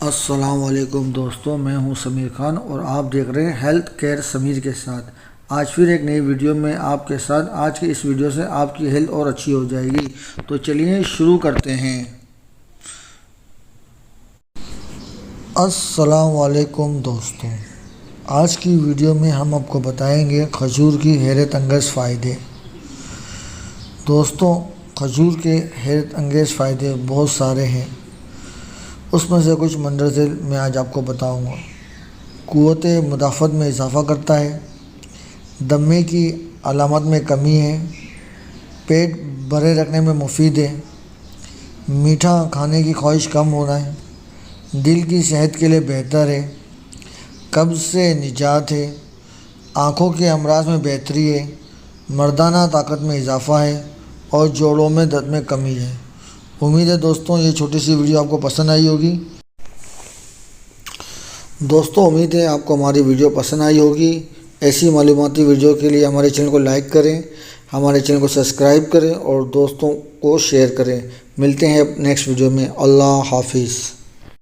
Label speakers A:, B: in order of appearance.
A: السلام علیکم دوستوں، میں ہوں سمیر خان اور آپ دیکھ رہے ہیں ہیلتھ کیئر سمیر کے ساتھ۔ آج پھر ایک نئی ویڈیو میں آپ کے ساتھ۔ آج کی اس ویڈیو سے آپ کی ہیلتھ اور اچھی ہو جائے گی، تو چلیے شروع کرتے ہیں۔ السلام علیکم دوستوں، آج کی ویڈیو میں ہم آپ کو بتائیں گے کھجور کی حیرت انگیز فائدے۔ دوستوں، کھجور کے حیرت انگیز فائدے بہت سارے ہیں، اس میں سے کچھ مندرجہ ذیل میں آج آپ کو بتاؤں گا۔ قوت مدافعت میں اضافہ کرتا ہے، دمے کی علامات میں کمی ہے، پیٹ بھرے رکھنے میں مفید ہے، میٹھا کھانے کی خواہش کم ہونا ہے، دل کی صحت کے لیے بہتر ہے، قبض سے نجات ہے، آنکھوں کے امراض میں بہتری ہے، مردانہ طاقت میں اضافہ ہے اور جوڑوں میں درد میں کمی ہے۔ امید ہے دوستوں یہ چھوٹی سی ویڈیو آپ کو پسند آئی ہوگی۔ دوستوں امید ہے آپ کو ہماری ویڈیو پسند آئی ہوگی۔ ایسی معلوماتی ویڈیو کے لیے ہمارے چینل کو لائک کریں، ہمارے چینل کو سبسکرائب کریں اور دوستوں کو شیئر کریں۔ ملتے ہیں نیکسٹ ویڈیو میں۔ اللہ حافظ۔